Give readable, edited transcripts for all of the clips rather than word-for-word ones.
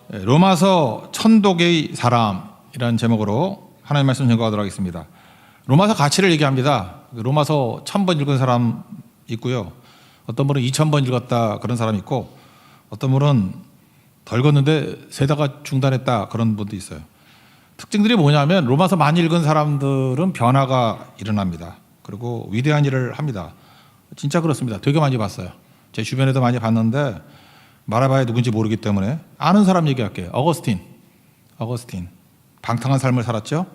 로마서 천독의 사람이라는 제목으로 하나님의 말씀 전가하도록 하겠습니다. 로마서 가치를 얘기합니다. 로마서 1000번 읽은 사람 있고요. 어떤 분은 2000번 읽었다 그런 사람이 있고, 어떤 분은 덜 읽었는데 세다가 중단했다 그런 분도 있어요. 특징들이 뭐냐면 로마서 많이 읽은 사람들은 변화가 일어납니다. 그리고 위대한 일을 합니다. 진짜 그렇습니다. 되게 많이 봤어요. 제 주변에도 많이 봤는데 말해봐야 누군지 모르기 때문에 아는 사람 얘기할게요. 어거스틴 방탕한 삶을 살았죠.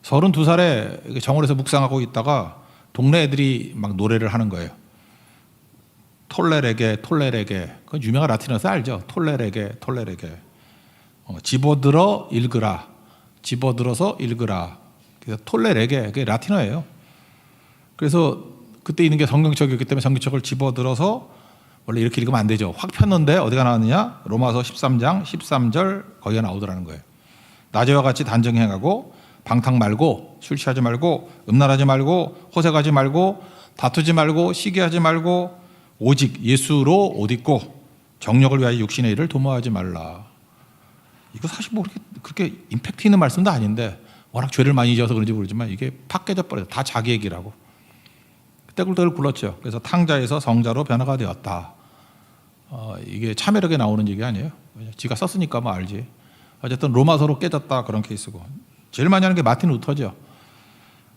32살에 정원에서 묵상하고 있다가 동네 애들이 막 노래를 하는 거예요. 톨레레게 그건 유명한 라틴어서 알죠. 톨레레게 집어들어서 읽으라. 그래서 톨레레게 그게 라틴어예요. 그래서 그때 있는 게 성경책이었기 때문에 성경책을 집어들어서, 원래 이렇게 읽으면 안 되죠. 확 폈는데 어디가 나왔느냐? 로마서 13장 13절 거기가 나오더라는 거예요. 낮에와 같이 단정히 행하고 방탕 말고 술 취하지 말고 음란하지 말고 호색하지 말고 다투지 말고 시기하지 말고 오직 예수로 옷 입고 정력을 위하여 육신의 일을 도모하지 말라. 이거 사실 뭐 그렇게 임팩트 있는 말씀도 아닌데 워낙 죄를 많이 지어서 그런지 모르지만 이게 팍 깨져 버려요. 다 자기 얘기라고. 떼굴떼굴 굴렀죠. 그래서 탕자에서 성자로 변화가 되었다. 이게 참여력에 나오는 얘기 아니에요. 지가 썼으니까 뭐 알지. 어쨌든 로마서로 깨졌다 그런 케이스고, 제일 많이 하는 게 마틴 루터죠.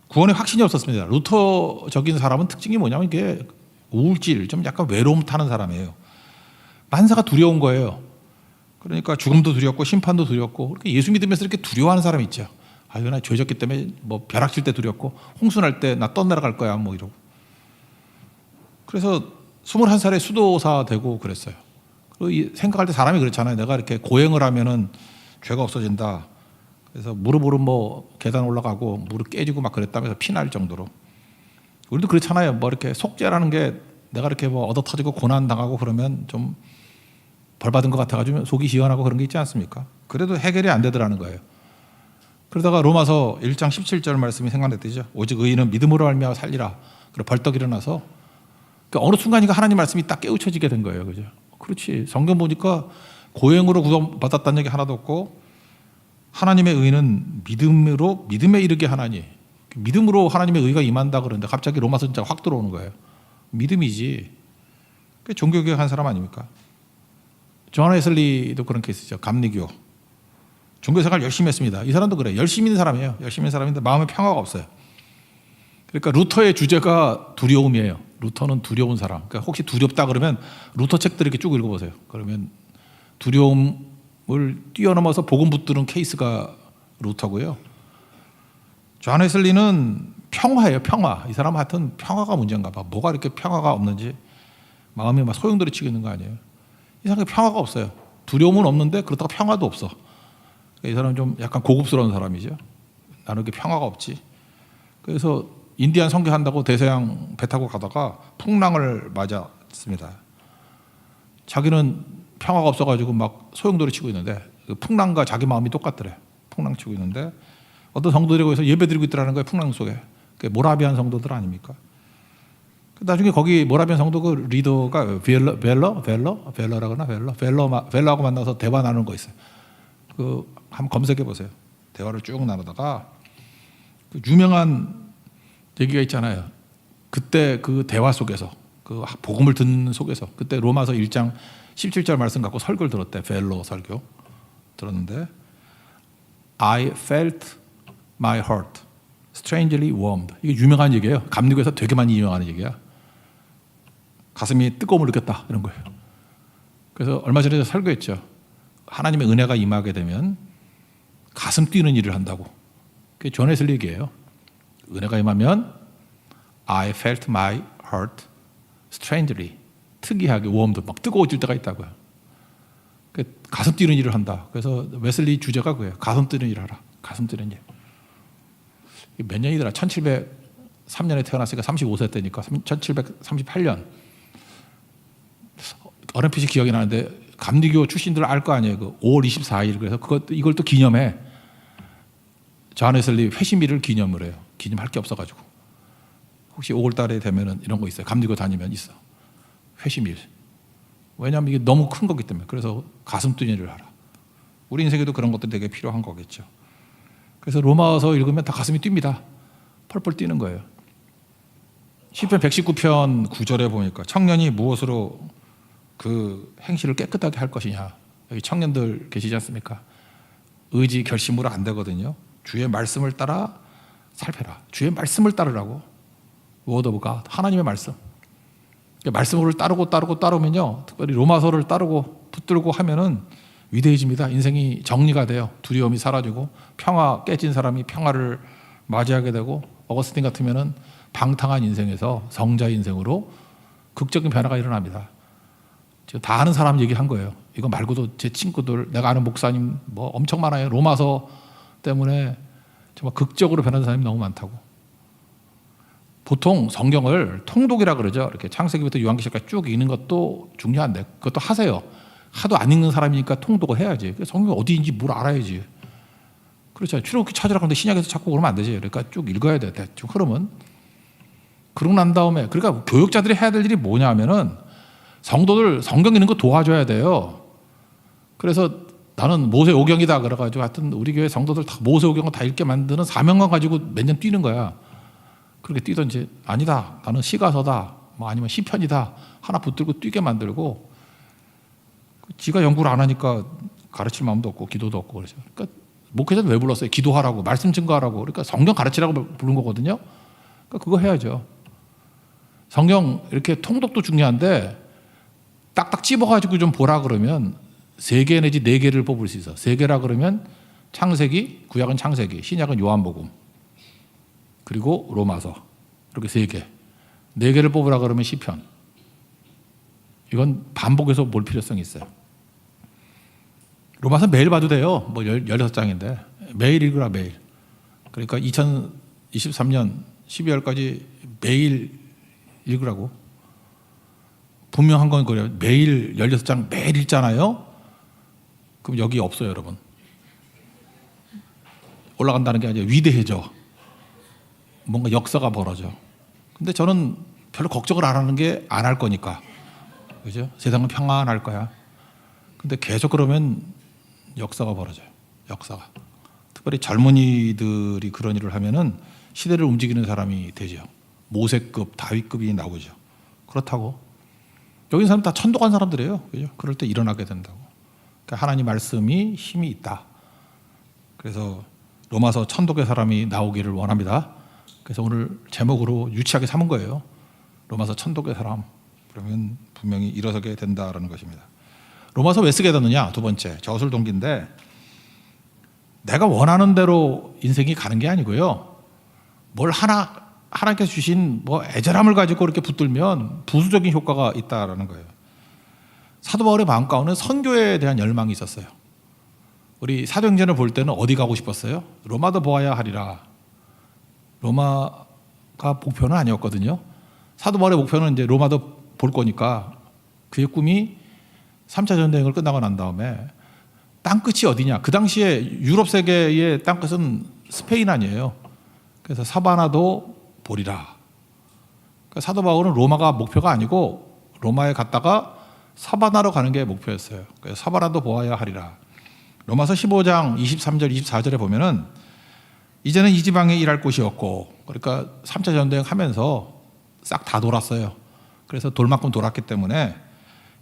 구원에 확신이 없었습니다. 루터적인 사람은 특징이 뭐냐면 이게 우울질, 좀 약간 외로움 타는 사람이에요. 만사가 두려운 거예요. 그러니까 죽음도 두렵고 심판도 두렵고, 그렇게 예수 믿으면서 이렇게 두려워하는 사람이 있죠. 이거 나 죄졌기 때문에 뭐 벼락 칠 때 두렵고 홍수 날 때 나 떠내려갈 거야 뭐 이러고. 그래서 21살에 수도사 되고 그랬어요. 그리고 생각할 때 사람이 그렇잖아요. 내가 이렇게 고행을 하면은 죄가 없어진다. 그래서 무릎으로 뭐 계단 올라가고 무릎 깨지고 막 그랬다면서 피날 정도로. 우리도 그렇잖아요. 뭐 이렇게 속죄라는 게 내가 이렇게 뭐 얻어 터지고 고난 당하고 그러면 좀 벌 받은 것 같아가지고 속이 시원하고 그런 게 있지 않습니까? 그래도 해결이 안 되더라는 거예요. 그러다가 로마서 1장 17절 말씀이 생각났대죠. 오직 의인은 믿음으로 말미암아 살리라. 그리고 벌떡 일어나서, 그러니까 어느 순간인가 하나님 말씀이 딱 깨우쳐지게 된 거예요. 그죠? 그렇지. 성경 보니까 고행으로 구원받았다는 얘기 하나도 없고, 하나님의 의는 믿음으로, 믿음에 이르게 하나니, 믿음으로 하나님의 의가 임한다 그러는데 갑자기 로마서 진짜 확 들어오는 거예요. 믿음이지. 그게 종교개혁 한 사람 아닙니까? 존 웨슬리도 그런 케이스죠. 감리교. 종교생활 열심히 했습니다. 이 사람도 그래요. 열심히 있는 사람이에요. 열심히 있는 사람인데 마음에 평화가 없어요. 그러니까 루터의 주제가 두려움이에요. 루터는 두려운 사람. 그러니까 혹시 두렵다 그러면 루터 책들 이렇게 쭉 읽어보세요. 그러면 두려움을 뛰어넘어서 복음 붙드는 케이스가 루터고요. 존 웨슬리는 평화예요. 평화. 이 사람 하여튼 평화가 문제인가 봐. 뭐가 이렇게 평화가 없는지 마음이 막 소용돌이 치고 있는 거 아니에요. 이 사람이 평화가 없어요. 두려움은 없는데 그렇다고 평화도 없어. 이 사람은 좀 약간 고급스러운 사람이죠. 나는 이렇게 평화가 없지. 그래서 인디안 선교한다고 대서양 배 타고 가다가 풍랑을 맞았습니다. 자기는 평화가 없어가지고 막 소용돌이 치고 있는데 그 풍랑과 자기 마음이 똑같더래. 풍랑 치고 있는데 어떤 성도들이 거기서 예배 드리고 있더라는 거예요. 풍랑 속에. 모라비안 성도들 아닙니까? 나중에 거기 모라비안 성도 그 리더가 벨러하고 만나서 대화 나누는 거 있어요. 그 한번 검색해 보세요. 대화를 쭉 나누다가 그 유명한 얘기가 있잖아요. 그때 그 대화 속에서, 그 복음을 듣는 속에서, 그때 로마서 1장 17절 말씀 갖고 설교를 들었대. 벨로 설교 들었는데, I felt my heart strangely warmed. 이게 유명한 얘기예요. 감리교에서 되게 많이 유명한 얘기야. 가슴이 뜨거움을 느꼈다 이런 거예요. 그래서 얼마 전에 설교했죠. 하나님의 은혜가 임하게 되면 가슴 뛰는 일을 한다고. 그게 존 웨슬리 얘기예요. 은혜가 임하면 I felt my heart strangely, 특이하게 warmed, 막 뜨거워질 때가 있다고요. 가슴 뛰는 일을 한다. 그래서 웨슬리 주제가 그거예요. 가슴 뛰는 일을 하라. 가슴 뛰는 일. 몇 년이더라? 1703년에 태어났으니까 35세 때니까 1738년. 어렴풋이 기억이 나는데 감리교 출신들 알 거 아니에요. 그 5월 24일. 그래서 이걸 또 기념해. 존 웨슬리 회심일을 기념을 해요. 기념할 게 없어가지고. 혹시 5월 달에 되면은 이런 거 있어요. 감리교 다니면 있어. 회심일. 왜냐하면 이게 너무 큰 거기 때문에. 그래서 가슴 뛰는 일을 하라. 우리 인생에도 그런 것들이 되게 필요한 거겠죠. 그래서 로마서 읽으면 다 가슴이 뜁니다. 펄펄 뛰는 거예요. 시편 119편 9절에 보니까 청년이 무엇으로 그 행실을 깨끗하게 할 것이냐. 여기 청년들 계시지 않습니까? 의지 결심으로 안 되거든요. 주의 말씀을 따라 살펴라. 주의 말씀을 따르라고. Word of God, 하나님의 말씀. 말씀을 따르면요, 특별히 로마서를 따르고 붙들고 하면은 위대해집니다. 인생이 정리가 돼요. 두려움이 사라지고 평화, 깨진 사람이 평화를 맞이하게 되고, 어거스틴 같으면은 방탕한 인생에서 성자 인생으로 극적인 변화가 일어납니다. 지금 다 아는 사람 얘기한 거예요. 이거 말고도 제 친구들, 내가 아는 목사님 뭐 엄청 많아요. 로마서 때문에 정말 극적으로 변한 사람이 너무 많다고. 보통 성경을 통독이라 그러죠. 이렇게 창세기부터 요한계시까지 쭉 읽는 것도 중요한데 그것도 하세요. 하도 안 읽는 사람이니까 통독을 해야지. 성경 어디인지 뭘 알아야지. 그렇죠. 출애굽기 찾으라고 하는데 신약에서 자꾸 그러면 안 되지. 그러니까 쭉 읽어야 돼. 대충 흐름은. 그러고 난 다음에, 그러니까 교육자들이 해야 될 일이 뭐냐 하면은 성도들 성경 읽는 거 도와줘야 돼요. 그래서 나는 모세오경이다 그래가지고 하여튼 우리 교회 성도들 다 모세오경을 다 읽게 만드는 사명감 가지고 몇 년 뛰는 거야. 그렇게 뛰던지 아니다. 나는 시가서다. 뭐 아니면 시편이다. 하나 붙들고 뛰게 만들고, 지가 연구를 안 하니까 가르칠 마음도 없고 기도도 없고 그러죠. 그러니까 목회자는 왜 불렀어요? 기도하라고, 말씀 증거하라고. 그러니까 성경 가르치라고 부른 거거든요. 그러니까 그거 해야죠. 성경 이렇게 통독도 중요한데 딱딱 찝어가지고 좀 보라 그러면 3개 내지 4개를 뽑을 수 있어. 3개라 그러면 창세기, 구약은 창세기, 신약은 요한복음, 그리고 로마서, 이렇게 3개. 4개를 뽑으라 그러면 시편. 이건 반복해서 볼 필요성이 있어요. 로마서 매일 봐도 돼요. 뭐 16장인데 매일 읽으라, 매일. 그러니까 2023년 12월까지 매일 읽으라고. 분명한 건 그래요. 매일 16장 매일 읽잖아요. 그럼 여기 없어요, 여러분. 올라간다는 게 아니라 위대해져. 뭔가 역사가 벌어져. 근데 저는 별로 걱정을 안 하는 게 안 할 거니까. 그죠? 세상은 평안할 거야. 근데 계속 그러면 역사가 벌어져요. 역사가. 특별히 젊은이들이 그런 일을 하면은 시대를 움직이는 사람이 되죠. 모세급, 다윗급이 나오죠. 그렇다고. 여기 있는 사람 다 천도 간 사람들이에요. 그죠? 그럴 때 일어나게 된다고. 그러니까 하나님 말씀이 힘이 있다. 그래서 로마서 천독의 사람이 나오기를 원합니다. 그래서 오늘 제목으로 유치하게 삼은 거예요. 로마서 천독의 사람. 그러면 분명히 일어서게 된다라는 것입니다. 로마서 왜 쓰게 됐느냐? 두 번째, 저술 동기인데, 내가 원하는 대로 인생이 가는 게 아니고요. 뭘 하나님께서 주신 뭐 애절함을 가지고 이렇게 붙들면 부수적인 효과가 있다라는 거예요. 사도 바울의 마음 가운데 선교에 대한 열망이 있었어요. 우리 사도행전을 볼 때는 어디 가고 싶었어요? 로마도 보아야 하리라. 로마가 목표는 아니었거든요. 사도 바울의 목표는 이제 로마도 볼 거니까, 그의 꿈이 3차 전쟁을 끝나고 난 다음에 땅끝이 어디냐? 그 당시에 유럽 세계의 땅끝은 스페인 아니에요. 그래서 사바나도 보리라. 그러니까 사도 바울은 로마가 목표가 아니고 로마에 갔다가 사바나로 가는 게 목표였어요. 그래서 사바나도 보아야 하리라. 로마서 15장 23절 24절에 보면은 이제는 이 지방에 일할 곳이 없고, 그러니까 3차 전쟁 하면서 싹 다 돌았어요. 그래서 돌만큼 돌았기 때문에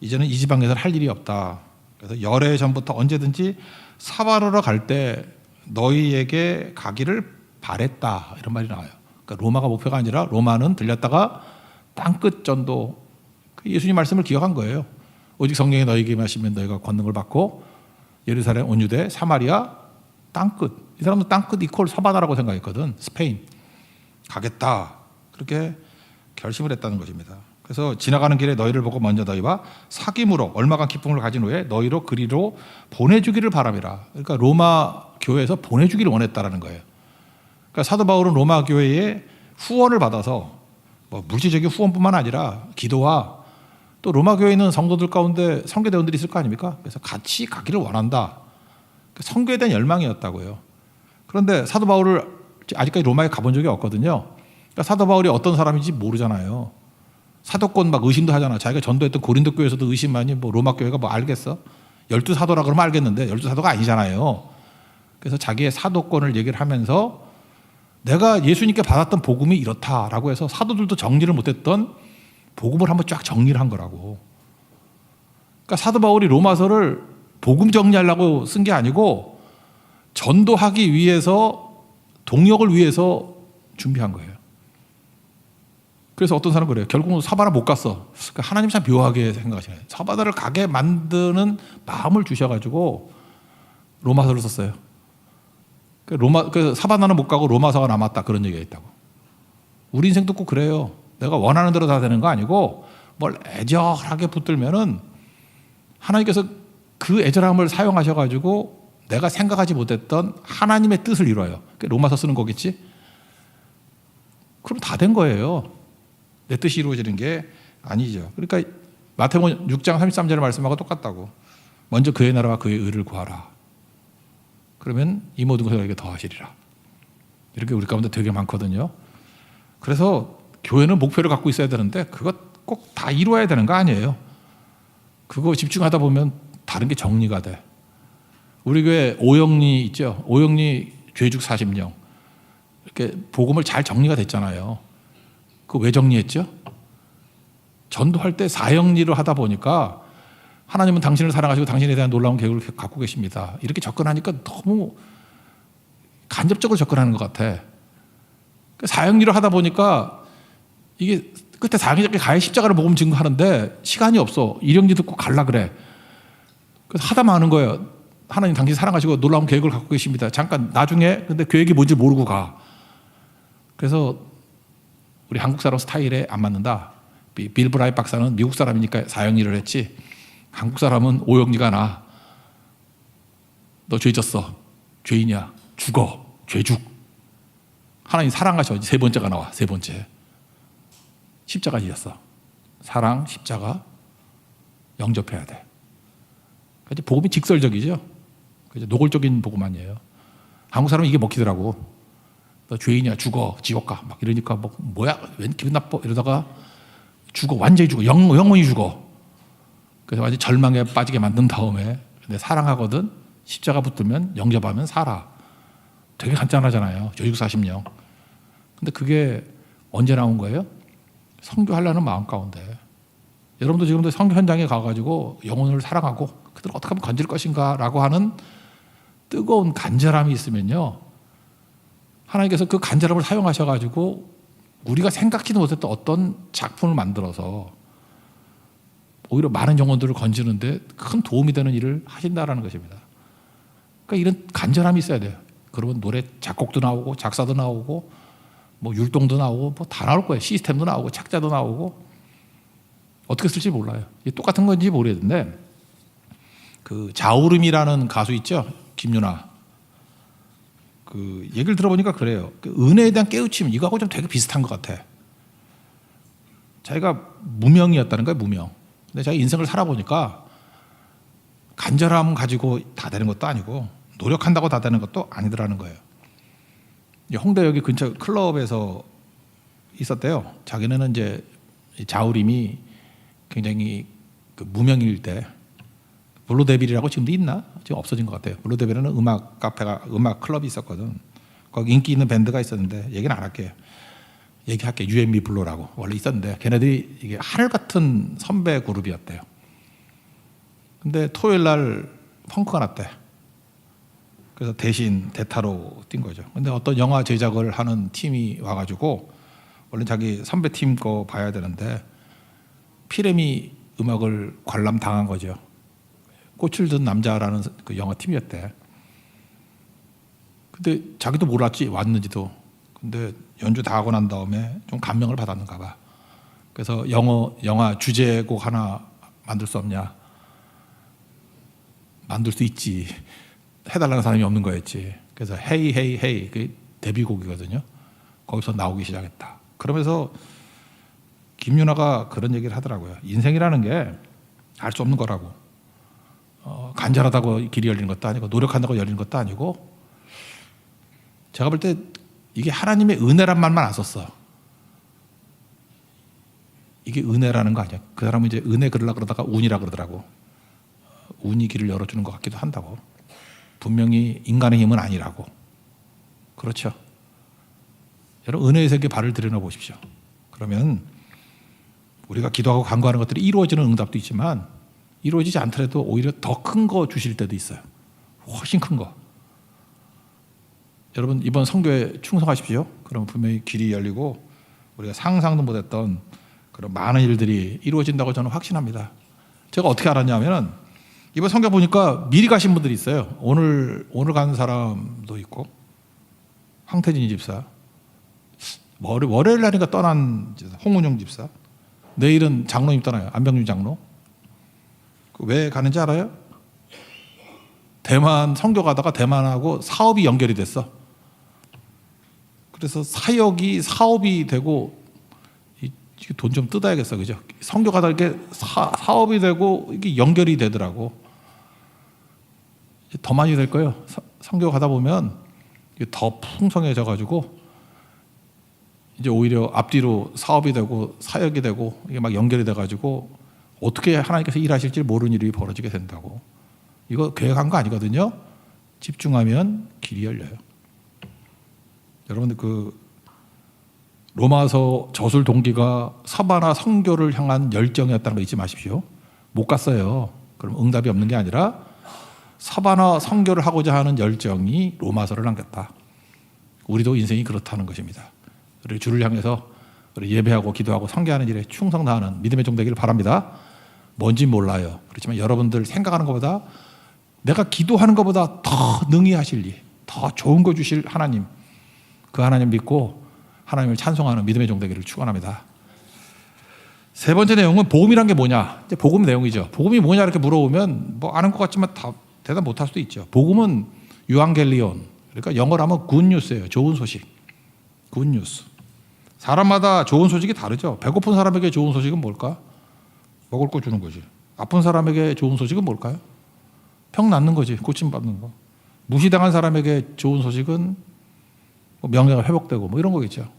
이제는 이 지방에서는 할 일이 없다. 그래서 열해 전부터 언제든지 사바나로 갈 때 너희에게 가기를 바랬다, 이런 말이 나와요. 그러니까 로마가 목표가 아니라 로마는 들렸다가 땅끝 전도, 예수님 말씀을 기억한 거예요. 오직 성령이 너희에게 임하시면 너희가 권능을 받고 예루살렘, 온 유대, 사마리아, 땅끝. 이 사람은 땅끝 이퀄 사바나라고 생각했거든. 스페인 가겠다, 그렇게 결심을 했다는 것입니다. 그래서 지나가는 길에 너희를 보고 먼저 너희와 사귐으로 얼마간 기쁨을 가진 후에 너희로 그리로 보내주기를 바람이라. 그러니까 로마 교회에서 보내주기를 원했다라는 거예요. 그러니까 사도 바울은 로마 교회에 후원을 받아서, 뭐 물질적인 후원뿐만 아니라 기도와, 또 로마 교회에 있는 성도들 가운데 선교대원들이 있을 거 아닙니까? 그래서 같이 가기를 원한다. 선교에 대한 열망이었다고요. 그런데 사도 바울을 아직까지 로마에 가본 적이 없거든요. 그러니까 사도 바울이 어떤 사람인지 모르잖아요. 사도권 막 의심도 하잖아. 자기가 전도했던 고린도 교회에서도 의심 많이, 뭐 로마 교회가 뭐 알겠어? 열두 사도라 그러면 알겠는데 열두 사도가 아니잖아요. 그래서 자기의 사도권을 얘기를 하면서 내가 예수님께 받았던 복음이 이렇다라고 해서 사도들도 정리를 못했던 복음을 한번 쫙 정리를 한 거라고. 그러니까 사도 바울이 로마서를 복음 정리하려고 쓴 게 아니고 전도하기 위해서, 동역을 위해서 준비한 거예요. 그래서 어떤 사람은 그래요. 결국은 사바나 못 갔어. 그러니까 하나님 참 묘하게 생각하시네요. 사바나를 가게 만드는 마음을 주셔가지고 로마서를 썼어요. 그 사바나는 못 가고 로마서가 남았다, 그런 얘기가 있다고. 우리 인생도 꼭 그래요. 내가 원하는 대로 다 되는 거 아니고 뭘 애절하게 붙들면은 하나님께서 그 애절함을 사용하셔가지고 내가 생각하지 못했던 하나님의 뜻을 이뤄요. 로마서 쓰는 거겠지? 그럼 다 된 거예요. 내 뜻이 이루어지는 게 아니죠. 그러니까 마태복음 6장 33절의 말씀하고 똑같다고. 먼저 그의 나라와 그의 의를 구하라. 그러면 이 모든 것을 너에게 더하시리라. 이렇게 우리 가운데 되게 많거든요. 그래서 교회는 목표를 갖고 있어야 되는데 그것 꼭 다 이루어야 되는 거 아니에요. 그거 집중하다 보면 다른 게 정리가 돼. 우리 교회 오영리 있죠. 오영리 죄죽 40령. 이렇게 복음을 잘 정리가 됐잖아요. 그 왜 정리했죠? 전도할 때 사형리를 하다 보니까 하나님은 당신을 사랑하시고 당신에 대한 놀라운 계획을 갖고 계십니다. 이렇게 접근하니까 너무 간접적으로 접근하는 것 같아. 사형리를 하다 보니까 이게 끝에 사형리에 가야 십자가를 복음 증거하는데 시간이 없어. 일용지 듣고 갈라 그래. 그래서 하다 마는 거예요. 하나님 당신 사랑하시고 놀라운 계획을 갖고 계십니다. 잠깐 나중에 근데 계획이 뭔지 모르고 가. 그래서 우리 한국 사람 스타일에 안 맞는다. 빌 브라이 박사는 미국 사람이니까 사형리를 했지. 한국 사람은 오영리가 나. 너 죄 졌어. 죄인이야. 죽어. 죄죽. 하나님 사랑하셔. 세 번째가 나와. 세 번째. 십자가 지었어. 사랑, 십자가 영접해야 돼. 그러니까 복음이 직설적이죠. 노골적인 복음 아니에요. 한국 사람은 이게 먹히더라고. 너 죄인이야. 죽어. 지옥 가. 막 이러니까 뭐야? 웬 기분 나빠? 이러다가 죽어. 완전히 죽어. 영원히 죽어. 그래서 완전 절망에 빠지게 만든 다음에 근데 사랑하거든. 십자가 붙들면 영접하면 살아. 되게 간단하잖아요. 죄죽 40명. 근데 그게 언제 나온 거예요? 선교하려는 마음 가운데. 여러분도 지금도 선교 현장에 가가지고 영혼을 사랑하고 그들을 어떻게 하면 건질 것인가 라고 하는 뜨거운 간절함이 있으면요, 하나님께서 그 간절함을 사용하셔가지고 우리가 생각지도 못했던 어떤 작품을 만들어서 오히려 많은 영혼들을 건지는데 큰 도움이 되는 일을 하신다라는 것입니다. 그러니까 이런 간절함이 있어야 돼요. 그러면 노래 작곡도 나오고 작사도 나오고 뭐 율동도 나오고 뭐 다 나올 거예요. 시스템도 나오고 착자도 나오고. 어떻게 쓸지 몰라요. 이게 똑같은 건지 모르겠는데 그 자우림이라는 가수 있죠. 김유나. 그 얘기를 들어보니까 그래요. 그 은혜에 대한 깨우침 이거하고 좀 되게 비슷한 것 같아. 자기가 무명이었다는 거예요. 무명. 근데 자기 인생을 살아보니까 간절함 가지고 다 되는 것도 아니고 노력한다고 다 되는 것도 아니더라는 거예요. 홍대역이 근처 클럽에서 있었대요. 자기네는 이제 자우림이 굉장히 그 무명일 때 블루데빌이라고 지금도 있나? 지금 없어진 것 같아요. 블루데빌은 음악 카페가 음악 클럽이 있었거든. 거기 인기 있는 밴드가 있었는데 얘기는 안 할게요. 얘기할게. UMB 블루라고 원래 있었는데 걔네들이 이게 하늘 같은 선배 그룹이었대요. 근데 토요일 날 펑크가 났대. 그래서 대신 대타로 뛴 거죠. 근데 어떤 영화 제작을 하는 팀이 와가지고 원래 자기 선배 팀 거 봐야 되는데 피레미 음악을 관람 당한 거죠. 꽃을 든 남자라는 그 영화 팀이었대. 근데 자기도 몰랐지 왔는지도. 근데 연주 다 하고 난 다음에 좀 감명을 받았는가 봐. 그래서 영화 주제곡 하나 만들 수 없냐? 만들 수 있지. 해달라는 사람이 없는 거였지. 그래서 헤이 헤이 헤이 그 데뷔곡이거든요. 거기서 나오기 시작했다. 그러면서 김유나가 그런 얘기를 하더라고요. 인생이라는 게 알 수 없는 거라고. 간절하다고 길이 열리는 것도 아니고 노력한다고 열리는 것도 아니고 제가 볼 때 이게 하나님의 은혜란 말만 안 썼어. 이게 은혜라는 거 아니야. 그 사람은 이제 은혜 그러려고 그러다가 운이라 그러더라고. 운이 길을 열어주는 것 같기도 한다고. 분명히 인간의 힘은 아니라고. 그렇죠. 여러분 은혜의 세계에 발을 들여놔 보십시오. 그러면 우리가 기도하고 간구하는 것들이 이루어지는 응답도 있지만 이루어지지 않더라도 오히려 더 큰 거 주실 때도 있어요. 훨씬 큰 거. 여러분 이번 선교에 충성하십시오. 그럼 분명히 길이 열리고 우리가 상상도 못했던 그런 많은 일들이 이루어진다고 저는 확신합니다. 제가 어떻게 알았냐면은 이번 선교 보니까 미리 가신 분들이 있어요. 오늘 가는 사람도 있고 황태진 집사, 월요일 날인가 떠난 홍은영 집사, 내일은 장로님 떠나요. 안병준 장로. 왜 가는지 알아요? 대만 선교 가다가 대만하고 사업이 연결이 됐어. 그래서 사업이 되고 돈 좀 뜯어야겠어, 그죠? 선교 가다 이렇게 사업이 되고 이게 연결이 되더라고. 더 많이 될 거예요. 선교 가다 보면 더 풍성해져가지고 이제 오히려 앞뒤로 사업이 되고 사역이 되고 이게 막 연결이 돼가지고 어떻게 하나님께서 일하실지 모르는 일이 벌어지게 된다고. 이거 계획한 거 아니거든요. 집중하면 길이 열려요. 여러분들 로마서 저술 동기가 서바나 선교를 향한 열정이었다는 거 잊지 마십시오. 못 갔어요. 그럼 응답이 없는 게 아니라 서바나 선교를 하고자 하는 열정이 로마서를 남겼다. 우리도 인생이 그렇다는 것입니다. 우리 주를 향해서 우리 예배하고 기도하고 선교하는 일에 충성 다하는 믿음의 종 되기를 바랍니다. 뭔지 몰라요. 그렇지만 여러분들 생각하는 것보다 내가 기도하는 것보다 더 능히 하실 일, 더 좋은 거 주실 하나님, 그 하나님 믿고 하나님을 찬송하는 믿음의 종 되기를 축원합니다. 세 번째 내용은 복음이란 게 뭐냐? 이제 복음 내용이죠. 복음이 뭐냐 이렇게 물어보면 뭐 아는 것 같지만 다 대답 못할 수도 있죠. 복음은 유앙겔리온, 그러니까 영어로 하면 굿뉴스예요. 좋은 소식. 굿뉴스. 사람마다 좋은 소식이 다르죠. 배고픈 사람에게 좋은 소식은 뭘까? 먹을 거 주는 거지. 아픈 사람에게 좋은 소식은 뭘까요? 병 낫는 거지. 고침받는 거. 무시당한 사람에게 좋은 소식은 명예가 회복되고 뭐 이런 거겠죠.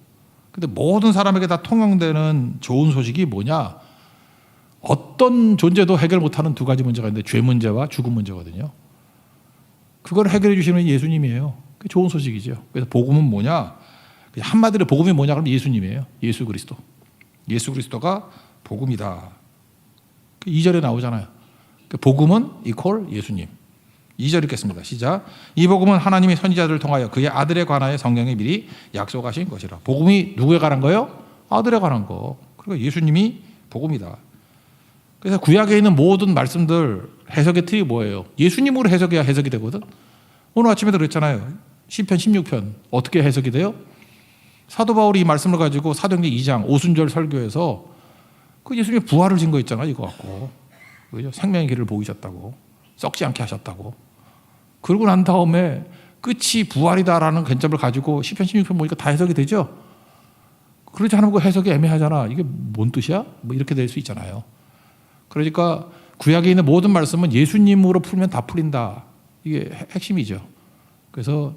근데 모든 사람에게 다 통용되는 좋은 소식이 뭐냐? 어떤 존재도 해결 못하는 두 가지 문제가 있는데 죄 문제와 죽음 문제거든요. 그걸 해결해 주시는 예수님이에요. 그게 좋은 소식이죠. 그래서 복음은 뭐냐? 한마디로 복음이 뭐냐 그러면 예수님이에요. 예수 그리스도. 예수 그리스도가 복음이다. 2절에 나오잖아요. 복음은 이퀄 예수님. 2절 읽겠습니다. 시작. 이 복음은 하나님의 선지자들을 통하여 그의 아들에 관하여 성경에 미리 약속하신 것이라. 복음이 누구에 관한 거예요? 아들에 관한 거. 그러니까 예수님이 복음이다. 그래서 구약에 있는 모든 말씀들 해석의 틀이 뭐예요? 예수님으로 해석해야 해석이 되거든. 오늘 아침에도 그랬잖아요. 시편 16편 어떻게 해석이 돼요? 사도 바울이 이 말씀을 가지고 사도행전 2장 오순절 설교에서 그 예수님이 부활을 증거 있잖아요. 이거 갖고. 그죠? 생명의 길을 보이셨다고. 썩지 않게 하셨다고. 그러고 난 다음에 끝이 부활이다라는 관점을 가지고 시편 16편 보니까 다 해석이 되죠. 그러지 않으면 그 해석이 애매하잖아. 이게 뭔 뜻이야? 뭐 이렇게 될 수 있잖아요. 그러니까 구약에 있는 모든 말씀은 예수님으로 풀면 다 풀린다. 이게 핵심이죠. 그래서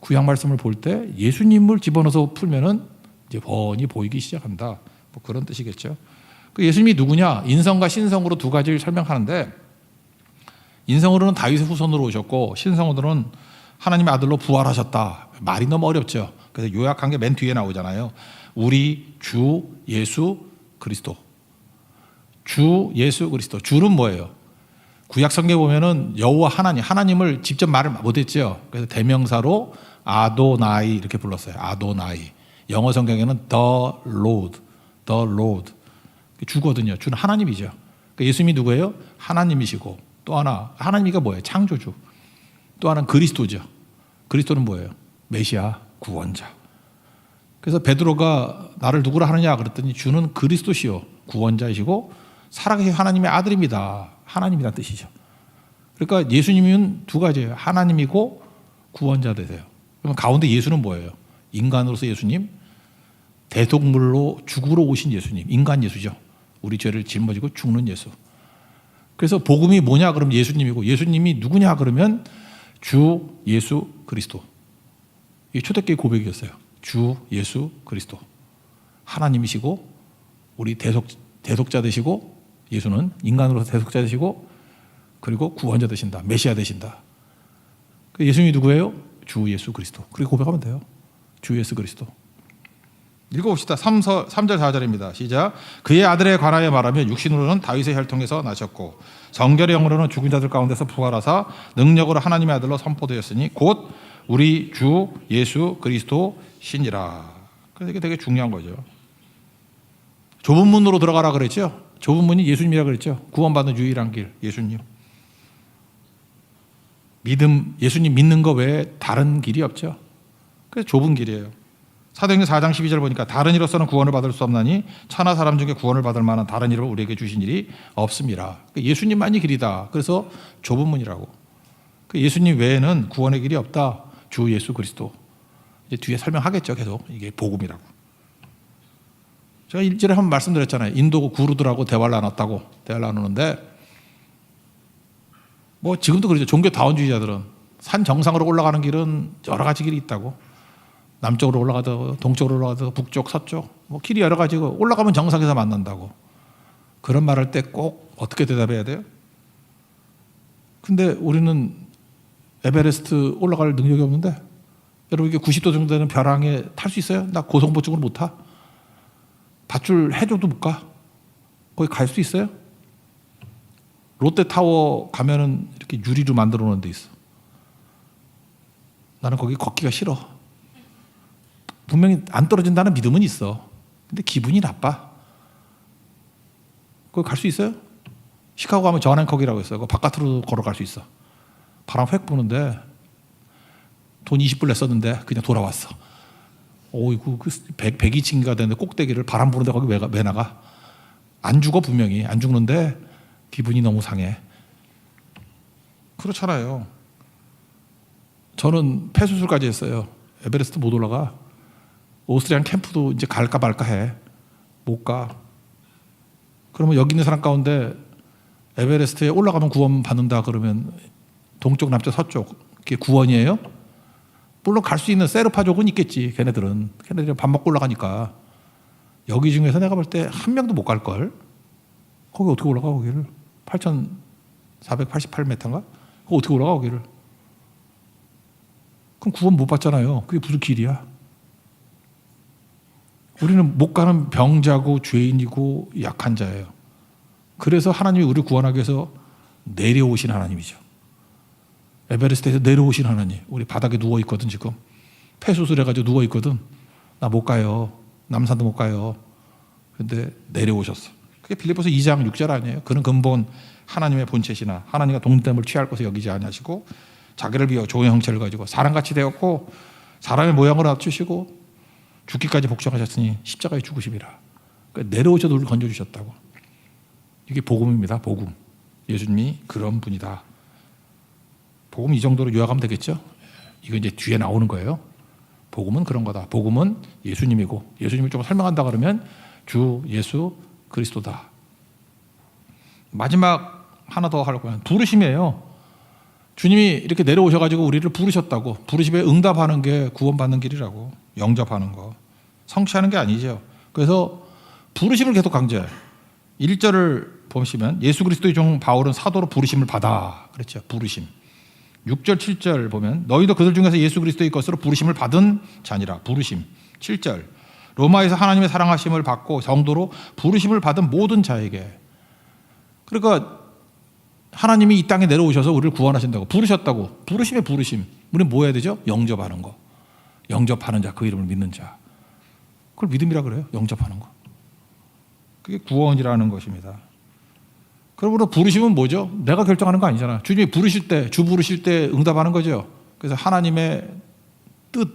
구약 말씀을 볼 때 예수님을 집어넣어서 풀면은 이제 번이 보이기 시작한다. 뭐 그런 뜻이겠죠. 그 예수님이 누구냐? 인성과 신성으로 두 가지를 설명하는데 인성으로는 다윗의 후손으로 오셨고 신성으로는 하나님의 아들로 부활하셨다. 말이 너무 어렵죠. 그래서 요약한 게 맨 뒤에 나오잖아요. 우리 주 예수 그리스도. 주 예수 그리스도. 주는 뭐예요? 구약 성경에 보면은 여호와 하나님을 직접 말을 못했죠. 그래서 대명사로 아도나이 이렇게 불렀어요. 아도나이. 영어 성경에는 the Lord. 주거든요. 주는 하나님이죠. 그러니까 예수님이 누구예요? 하나님이시고 또 하나 하나님이가 뭐예요? 창조주. 또 하나는 그리스도죠. 그리스도는 뭐예요? 메시아, 구원자. 그래서 베드로가 나를 누구라 하느냐 그랬더니 주는 그리스도시요 구원자이시고 살아계신 하나님의 아들입니다. 하나님이라는 뜻이죠. 그러니까 예수님은 두 가지예요. 하나님이고 구원자 되세요. 그러면 가운데 예수는 뭐예요? 인간으로서 예수님, 대속물로 죽으러 오신 예수님, 인간 예수죠. 우리 죄를 짊어지고 죽는 예수. 그래서 복음이 뭐냐 그러면 예수님이고 예수님이 누구냐 그러면 주 예수 그리스도. 이게 초대교회 고백이었어요. 주 예수 그리스도. 하나님이시고 우리 대속자 되시고 예수는 인간으로서 대속자 되시고 그리고 구원자 되신다. 메시아 되신다. 예수님이 누구예요? 주 예수 그리스도. 그리고 고백하면 돼요. 주 예수 그리스도. 읽어봅시다. 3절 4절입니다. 시작. 그의 아들에 관하여 말하면 육신으로는 다윗의 혈통에서 나셨고 정결의 영으로는 죽은 자들 가운데서 부활하사 능력으로 하나님의 아들로 선포되었으니 곧 우리 주 예수 그리스도시니라. 그래서 이게 되게 중요한 거죠. 좁은 문으로 들어가라 그랬죠. 좁은 문이 예수님이라 그랬죠. 구원받는 유일한 길 예수님. 믿음, 예수님 믿는 거 외에 다른 길이 없죠. 그래서 좁은 길이에요. 사도행전 4장 12절 보니까 다른 이로서는 구원을 받을 수 없나니 천하 사람 중에 구원을 받을 만한 다른 이를 우리에게 주신 일이 없습니다. 예수님만이 길이다. 그래서 좁은 문이라고. 예수님 외에는 구원의 길이 없다. 주 예수 그리스도. 이제 뒤에 설명하겠죠. 계속 이게 복음이라고. 제가 일절에 한번 말씀드렸잖아요. 인도 구루들하고 대화를 나눴다고. 대화를 나누는데 뭐 지금도 그러죠. 종교 다원주의자들은 산 정상으로 올라가는 길은 여러 가지 길이 있다고. 남쪽으로 올라가도 동쪽으로 올라가도 북쪽 서쪽 뭐 길이 여러 가지고 올라가면 정상에서 만난다고. 그런 말할 때 꼭 어떻게 대답해야 돼요? 근데 우리는 에베레스트 올라갈 능력이 없는데 여러분 이게 90도 정도 되는 벼랑에 탈 수 있어요? 나 고소공포증으로 못 타. 밧줄 해줘도 못 가. 거기 갈 수 있어요? 롯데타워 가면은 이렇게 유리로 만들어 놓은 데 있어. 나는 거기 걷기가 싫어. 분명히 안 떨어진다는 믿음은 있어. 근데 기분이 나빠. 거기 갈 수 있어요? 시카고 가면 저한행커기라고 있어요. 그 바깥으로 걸어갈 수 있어. 바람 휙 부는데 돈 20불 냈었는데 그냥 돌아왔어. 오이구, 102층인가 되는데 꼭대기를 바람 부는데 거기 왜 나가? 안 죽어 분명히. 안 죽는데 기분이 너무 상해. 그렇잖아요. 저는 폐수술까지 했어요. 에베레스트 못 올라가. 오스트리안 캠프도 이제 갈까 말까 해. 못 가. 그러면 여기 있는 사람 가운데 에베레스트에 올라가면 구원 받는다 그러면 동쪽, 남쪽, 서쪽 그게 구원이에요? 물론 갈 수 있는 세르파족은 있겠지. 걔네들은 밥 먹고 올라가니까. 여기 중에서 내가 볼 때 한 명도 못 갈걸. 거기 어떻게 올라가 거기를. 8,488m인가? 거기 어떻게 올라가 거기를. 그럼 구원 못 받잖아요. 그게 무슨 길이야. 우리는 못 가는 병자고 죄인이고 약한 자예요. 그래서 하나님이 우리를 구원하기 위해서 내려오신 하나님이죠. 에베레스트에서 내려오신 하나님. 우리 바닥에 누워있거든 지금. 폐수술해가지고 누워있거든. 나 못 가요. 남산도 못 가요. 그런데 내려오셨어. 그게 빌립보서 2장 6절 아니에요. 그는 근본 하나님의 본체시나 하나님과 동등됨을 취할 것을 여기지 아니하시고 자기를 비워 종의 형체를 가지고 사람같이 되었고 사람의 모양으로 낮추시고 죽기까지 복종하셨으니 십자가에 죽으심이라. 그러니까 내려오셔서 우리를 건져주셨다고. 이게 복음입니다. 복음. 예수님이 그런 분이다. 복음 이 정도로 요약하면 되겠죠? 이거 이제 뒤에 나오는 거예요. 복음은 그런 거다. 복음은 예수님이고 예수님을 좀 설명한다 그러면 주 예수 그리스도다. 마지막 하나 더 하려고 하면 부르심이에요. 주님이 이렇게 내려오셔가지고 우리를 부르셨다고. 부르심에 응답하는 게 구원받는 길이라고. 영접하는 거. 성취하는 게 아니죠. 그래서 부르심을 계속 강조해요. 1절을 보시면 예수 그리스도의 종 바울은 사도로 부르심을 받아. 그랬죠. 부르심. 6절 7절 보면 너희도 그들 중에서 예수 그리스도의 것으로 부르심을 받은 자니라. 부르심. 7절 로마에서 하나님의 사랑하심을 받고 성도로 부르심을 받은 모든 자에게. 그러니까 하나님이 이 땅에 내려오셔서 우리를 구원하신다고. 부르셨다고. 부르심의 부르심. 우리는 뭐 해야 되죠? 영접하는 거. 영접하는 자, 그 이름을 믿는 자. 그걸 믿음이라 그래요. 영접하는 거. 그게 구원이라는 것입니다. 그러므로 부르심은 뭐죠? 내가 결정하는 거 아니잖아. 주님이 부르실 때, 주 부르실 때 응답하는 거죠. 그래서 하나님의 뜻,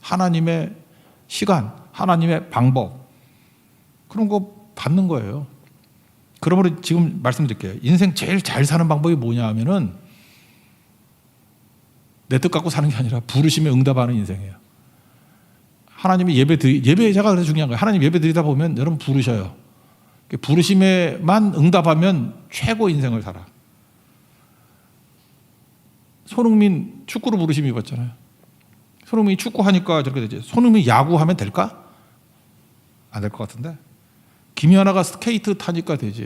하나님의 시간, 하나님의 방법 그런 거 받는 거예요. 그러므로 지금 말씀드릴게요. 인생 제일 잘 사는 방법이 뭐냐 하면은 내 뜻 갖고 사는 게 아니라 부르심에 응답하는 인생이에요. 하나님이 예배자가 그래서 중요한 거예요. 하나님 예배 드리다 보면 여러분 부르셔요. 부르심에만 응답하면 최고 인생을 살아. 손흥민 축구로 부르심 입었잖아요. 손흥민이 축구하니까 저렇게 되지. 손흥민이 야구하면 될까? 안 될 것 같은데. 김연아가 스케이트 타니까 되지.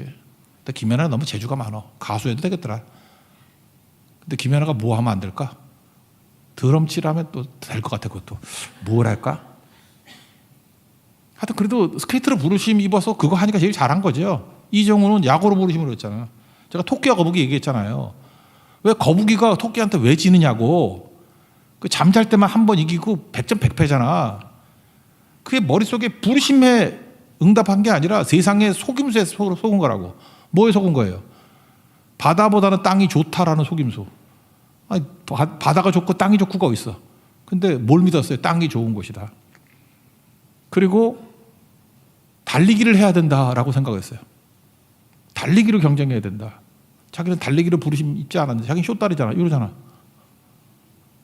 근데 김연아는 너무 재주가 많아. 가수 해도 되겠더라. 근데 김연아가 뭐 하면 안 될까? 드럼칠하면 또 될 것 같아. 그것도 뭘 할까? 하여튼 그래도 스케이트로 부르심 입어서 그거 하니까 제일 잘한 거죠. 이정우는 야구로 부르심으로 했잖아요. 제가 토끼와 거북이 얘기했잖아요. 왜 거북이가 토끼한테 왜 지느냐고. 그 잠잘 때만 한 번 이기고 100점 100패잖아. 그게 머릿속에 부르심에 응답한 게 아니라 세상에 속임수에 속은 거라고. 뭐에 속은 거예요? 바다보다는 땅이 좋다라는 속임수. 아니, 바다가 좋고 땅이 좋고가 어딨어. 근데 뭘 믿었어요? 땅이 좋은 곳이다. 그리고 달리기를 해야 된다라고 생각했어요. 달리기로 경쟁해야 된다. 자기는 달리기로 부르심 있지 않았는데 자기는 쇼다리잖아. 이러잖아.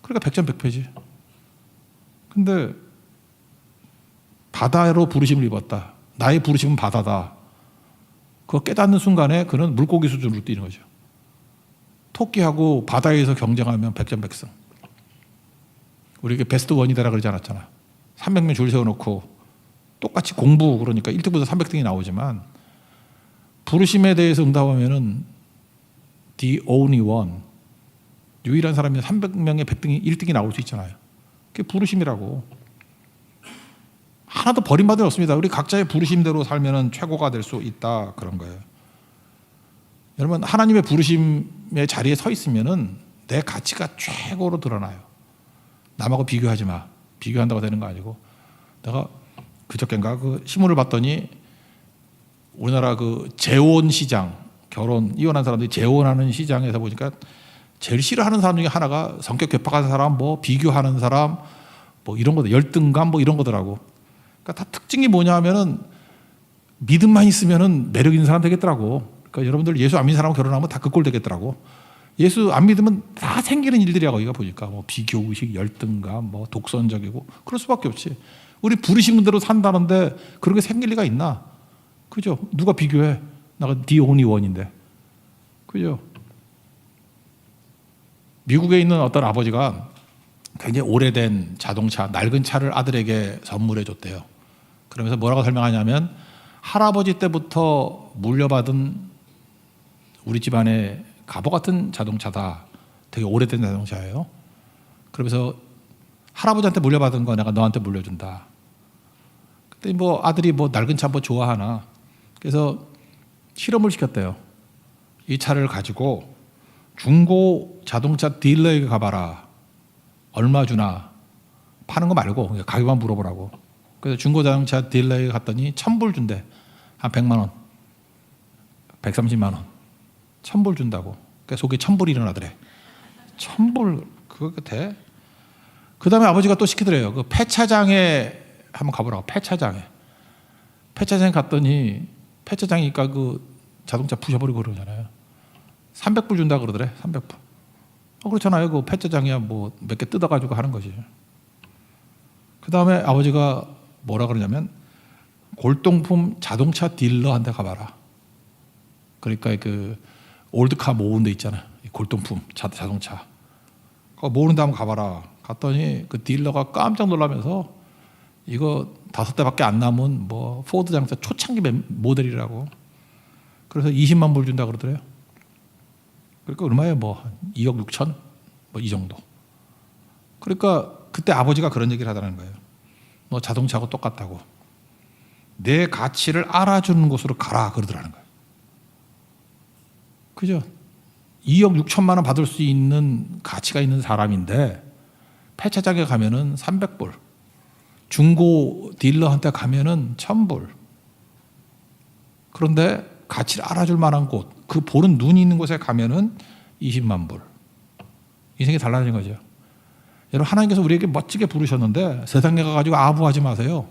그러니까 100점 100패지. 근데 바다로 부르심을 입었다. 나의 부르심은 바다다. 그거 깨닫는 순간에 그는 물고기 수준으로 뛰는 거죠. 토끼하고 바다에서 경쟁하면 100점 100승. 우리 이게 베스트 원이 되라 그러지 않았잖아. 300명 줄 세워놓고 똑같이 공부 그러니까 1등부터 300등이 나오지만 부르심에 대해서 응답하면은 the only one 유일한 사람이 300명의 1등이 나올 수 있잖아요. 그게 부르심이라고. 하나도 버림받을 수 없습니다. 우리 각자의 부르심대로 살면은 최고가 될 수 있다 그런 거예요. 여러분 하나님의 부르심의 자리에 서 있으면은 내 가치가 최고로 드러나요. 남하고 비교하지 마. 비교한다고 되는 거 아니고 내가 그저께인가 그 신문을 봤더니 우리나라 그 재혼 시장 결혼 이혼한 사람들이 재혼하는 시장에서 보니까 제일 싫어하는 사람 중에 하나가 성격 괴팍한 사람, 뭐 비교하는 사람, 뭐 이런 거들 열등감 뭐 이런 거더라고. 그러니까 다 특징이 뭐냐면은 믿음만 있으면은 매력 있는 사람 되겠더라고. 그러니까 여러분들 예수 안 믿는 사람하고 결혼하면 다 그 꼴 되겠더라고. 예수 안 믿으면 다 생기는 일들이라고 이거 보니까 뭐 비교 의식, 열등감, 뭐 독선적이고 그럴 수밖에 없지. 우리 부르신 대로 산다는데 그런 게 생길 리가 있나? 그죠? 누가 비교해? 나가 the only one인데. 그죠? 미국에 있는 어떤 아버지가 굉장히 오래된 자동차, 낡은 차를 아들에게 선물해 줬대요. 그러면서 뭐라고 설명하냐면 할아버지 때부터 물려받은 우리 집안의 갑오 같은 자동차다. 되게 오래된 자동차예요. 그러면서 할아버지한테 물려받은 거 내가 너한테 물려준다. 그때 뭐 아들이 뭐 낡은 차 뭐 좋아하나. 그래서 실험을 시켰대요. 이 차를 가지고 중고 자동차 딜러에게 가봐라. 얼마 주나. 파는 거 말고 가격만 물어보라고. 그래서 중고 자동차 딜러에 갔더니 1,000불 준대. 한 100만 원. 130만 원. 1,000불 준다고. 그러니까 속에 1,000불이 일어나더래. 1,000불 그거 돼? 그 다음에 아버지가 또 시키더래요. 그 폐차장에 한번 가보라고. 폐차장에 갔더니 폐차장이니까 그 자동차 부셔버리고 그러잖아요. 300불 준다 그러더래. 300불. 그렇잖아요. 그 폐차장이야 뭐 몇 개 뜯어가지고 하는 거지. 그 다음에 아버지가 뭐라 그러냐면 골동품 자동차 딜러한테 가봐라. 그러니까 그 올드카 모으는 데 있잖아. 골동품 자동차. 그거 모으는 데 한번 가봐라. 갔더니 그 딜러가 깜짝 놀라면서 이거 5대밖에 안 남은 뭐 포드 자동차 초창기 모델이라고. 그래서 20만 불 준다 그러더래요. 그러니까 얼마예요? 뭐 2억 6천? 뭐 이 정도. 그러니까 그때 아버지가 그런 얘기를 하더라는 거예요. 너 자동차하고 똑같다고. 내 가치를 알아주는 곳으로 가라 그러더라는 거예요. 그죠? 2억 6천만 원 받을 수 있는 가치가 있는 사람인데 폐차장에 가면은 300불, 중고 딜러한테 가면은 1,000불. 그런데 가치를 알아줄 만한 곳, 그 보는 눈이 있는 곳에 가면은 20만 불. 인생이 달라진 거죠. 여러분 하나님께서 우리에게 멋지게 부르셨는데 세상에 가가지고 아부하지 마세요.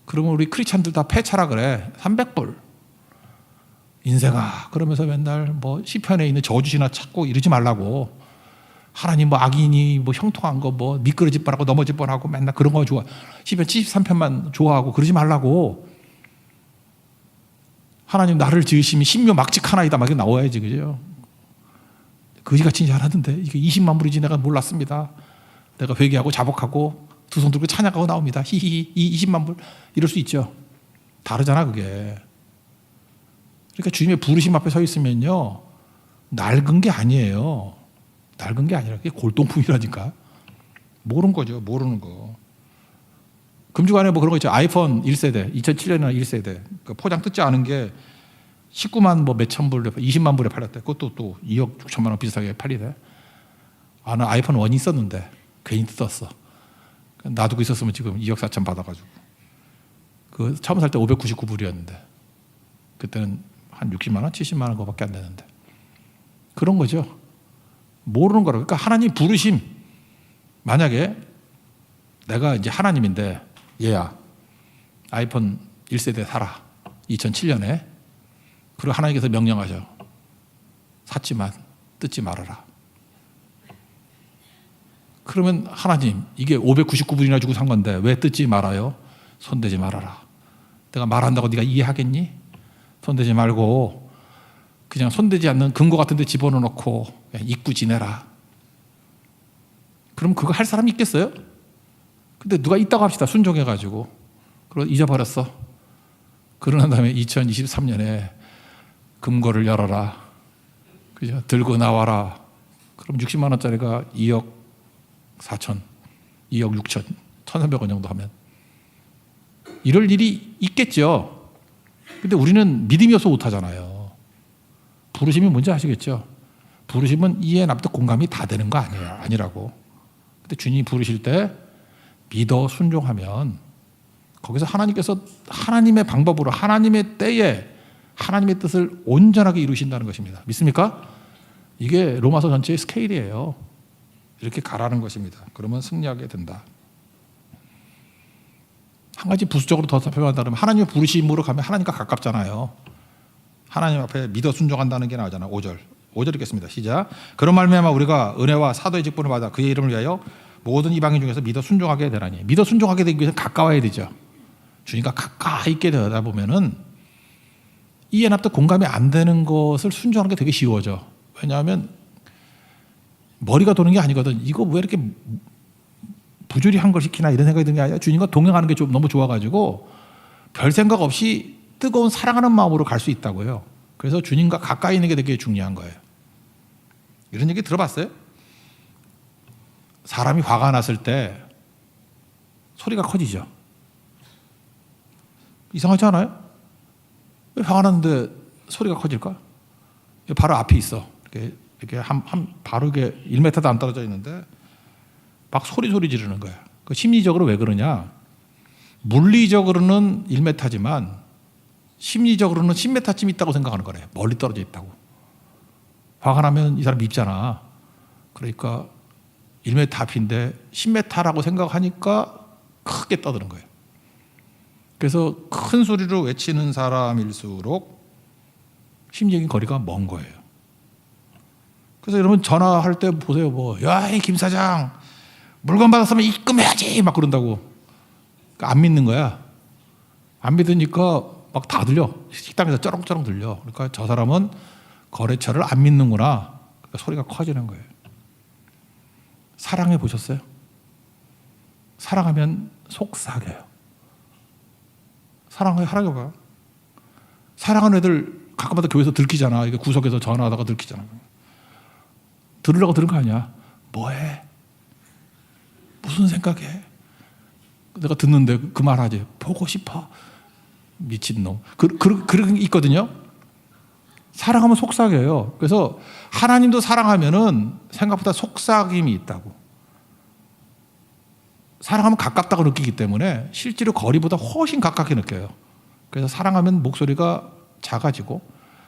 그러면 우리 크리스찬들 다 폐차라 그래. 300불. 인생아 그러면서 맨날 뭐 시편에 있는 저주시나 찾고 이러지 말라고. 하나님 뭐 악인이 뭐 형통한 거 뭐 미끄러질 뻔하고 넘어질 뻔하고 맨날 그런 거 좋아. 시편 73편만 좋아하고 그러지 말라고. 하나님 나를 지으심이 신묘 막직하나이다 막 이렇게 나와야지 그죠? 거지같이 잘하던데 이게 20만 불이지 내가 몰랐습니다. 내가 회개하고 자복하고 두 손 들고 찬양하고 나옵니다. 히히 이 20만 불 이럴 수 있죠. 다르잖아 그게. 그러니까 주님의 부르심 앞에 서 있으면요 낡은 게 아니에요. 낡은 게 아니라 그게 골동품이라니까. 모르는 거죠. 모르는 거. 금주간에 뭐 그런 거 있죠. 아이폰 1세대, 2007년이나 1세대. 그 포장 뜯지 않은 게 19만 뭐 몇천 불에 20만 불에 팔렸대. 그것도 또 2억 6천만 원 비슷하게 팔리대. 아, 나 아이폰 1이 있었는데 괜히 뜯었어. 놔두고 있었으면 지금 2억 4천 받아가지고. 그 처음 살 때 599불이었는데 그때는 한 60만 원, 70만 원 그거밖에 안 되는데. 그런 거죠. 모르는 거라고. 그러니까 하나님 부르심. 만약에 내가 이제 하나님인데 얘야 아이폰 1세대 사라. 2007년에. 그리고 하나님께서 명령하셔. 샀지만 뜯지 말아라. 그러면 하나님 이게 599불이나 주고 산 건데 왜 뜯지 말아요? 손대지 말아라. 내가 말한다고 네가 이해하겠니? 손대지 말고 그냥 손대지 않는 금고 같은 데 집어넣고 잊고 지내라. 그럼 그거 할 사람이 있겠어요? 근데 누가 있다고 합시다. 순종해가지고. 그리고 잊어버렸어. 그러는 다음에 2023년에 금고를 열어라. 그죠? 들고 나와라. 그럼 60만 원짜리가 2억 4천, 2억 6천, 1,300원 정도 하면 이럴 일이 있겠죠. 근데 우리는 믿음이 없어 못하잖아요. 부르심이 뭔지 아시겠죠? 부르심은 이해, 납득, 공감이 다 되는 거 아니에요. 아니라고. 근데 주님이 부르실 때 믿어 순종하면 거기서 하나님께서 하나님의 방법으로 하나님의 때에 하나님의 뜻을 온전하게 이루신다는 것입니다. 믿습니까? 이게 로마서 전체의 스케일이에요. 이렇게 가라는 것입니다. 그러면 승리하게 된다. 한 가지 부수적으로 더 설명한다면 하나님의 부르심으로 가면 하나님과 가깝잖아요. 하나님 앞에 믿어 순종한다는 게 나오잖아요. 5절 읽겠습니다. 시작. 그런 말미암아 우리가 은혜와 사도의 직분을 받아 그의 이름을 위하여 모든 이방인 중에서 믿어 순종하게 되라니. 믿어 순종하게 되기 위해서 가까워야 되죠. 주님과 가까이 있게 되다 보면은 이해, 납득, 공감이 안 되는 것을 순종하는 게 되게 쉬워져. 왜냐하면 머리가 도는 게 아니거든. 이거 왜 이렇게 부조리한 걸 시키나 이런 생각이 드는 게 아니라 주님과 동행하는 게 좀 너무 좋아가지고 별 생각 없이 뜨거운 사랑하는 마음으로 갈 수 있다고요. 그래서 주님과 가까이 있는 게 되게 중요한 거예요. 이런 얘기 들어봤어요? 사람이 화가 났을 때 소리가 커지죠. 이상하지 않아요? 왜 화가 났는데 소리가 커질까? 바로 앞에 있어. 이렇게 바로 이게 1m도 안 떨어져 있는데 막 소리 지르는 거야. 그 심리적으로 왜 그러냐? 물리적으로는 1m지만 심리적으로는 10m쯤 있다고 생각하는 거래. 멀리 떨어져 있다고. 화가 나면 이 사람 밉잖아. 그러니까 1m 앞인데 10m라고 생각하니까 크게 떠드는 거예요. 그래서 큰 소리로 외치는 사람일수록 심리적인 거리가 먼 거예요. 그래서 여러분 전화할 때 보세요. 뭐, 야, 이 김 사장 물건 받았으면 입금해야지 막 그런다고. 그러니까 안 믿는 거야. 안 믿으니까 막 다 들려. 식당에서 쩌렁쩌렁 들려. 그러니까 저 사람은 거래처를 안 믿는구나. 그러니까 소리가 커지는 거예요. 사랑해 보셨어요? 사랑하면 속삭여요. 사랑하게 봐요. 사랑하는 애들 가끔마다 교회에서 들키잖아. 이게 구석에서 전화하다가 들키잖아. 들으려고 들은 거 아니야. 뭐해? 무슨 생각해? 내가 듣는데 그 말하지. 보고 싶어. 미친놈. 그런 게 있거든요. 사랑하면 속삭여요. 그래서 하나님도 사랑하면은 생각보다 속삭임이 있다고. 사랑하면 가깝다고 느끼기 때문에 실제로 거리보다 훨씬 가깝게 느껴요. 그래서 사랑하면 목소리가 작아지고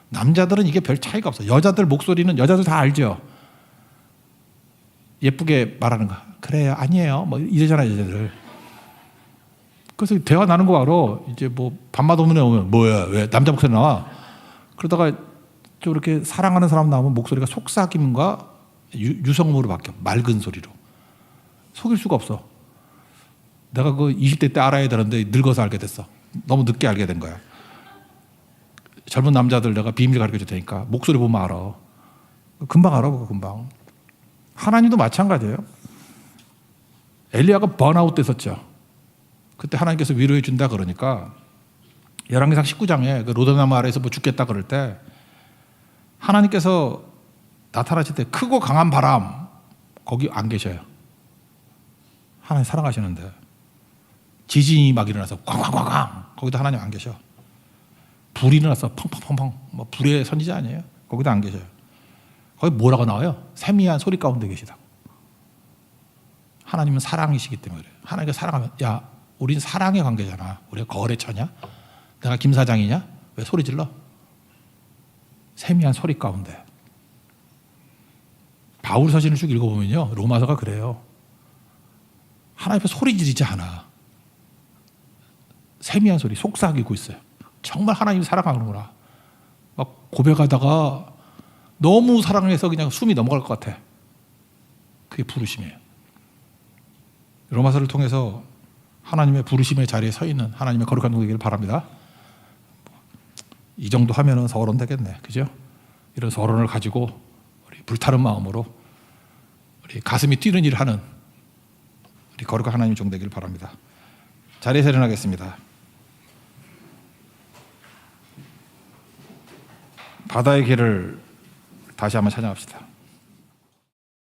남자들은 이게 별 차이가 없어요. 여자들 목소리는 여자들 다 알죠. 예쁘게 말하는 거. 그래요. 아니에요. 뭐 이러잖아요, 여자들. 그래서 대화 나는 거 알아. 이제 뭐 밥맛 없는 애 오면 뭐야? 왜 남자 목소리 나와? 그러다가 좀 이렇게 사랑하는 사람 나오면 목소리가 속삭임과 유성음으로 바뀌어. 맑은 소리로. 속일 수가 없어. 내가 그 20대 때 알아야 되는데 늙어서 알게 됐어. 너무 늦게 알게 된 거야. 젊은 남자들 내가 비밀 가르쳐 줄 테니까 목소리 보면 알아. 금방 알아, 금방. 하나님도 마찬가지예요. 엘리야가 번아웃 됐었죠. 그때 하나님께서 위로해 준다 그러니까 열왕기상 19장에 그 로데나무 아래에서 뭐 죽겠다 그럴 때 하나님께서 나타나실 때 크고 강한 바람 거기 안 계셔요. 하나님 사랑하시는데. 지진이 막 일어나서 꽝꽝꽝꽝 거기도 하나님 안 계셔. 불이 일어나서 펑펑펑펑 뭐 불의 선지자 아니에요? 거기도 안 계셔요. 거기 뭐라고 나와요? 세미한 소리 가운데 계시다고. 하나님은 사랑이시기 때문에 그래요. 하나님께 사랑하면 야 우린 사랑의 관계잖아. 우리가 거래처냐? 내가 김 사장이냐? 왜 소리 질러? 세미한 소리 가운데. 바울 서신을 쭉 읽어보면요. 로마서가 그래요. 하나님 앞에 소리 지르지 않아. 세미한 소리 속삭이고 있어요. 정말 하나님 사랑하는구나. 막 고백하다가 너무 사랑해서 그냥 숨이 넘어갈 것 같아. 그게 부르심이에요. 로마서를 통해서 하나님의 부르심의 자리에 서 있는 하나님의 거룩한 종 되기를 바랍니다. 이 정도 하면은 서론 되겠네. 그죠? 이런 서론을 가지고 우리 불타는 마음으로 우리 가슴이 뛰는 일을 하는 우리 거룩한 하나님의 종 되기를 바랍니다. 자리에서 일어나겠습니다. 바다의 길을 다시 한번 찬양합시다.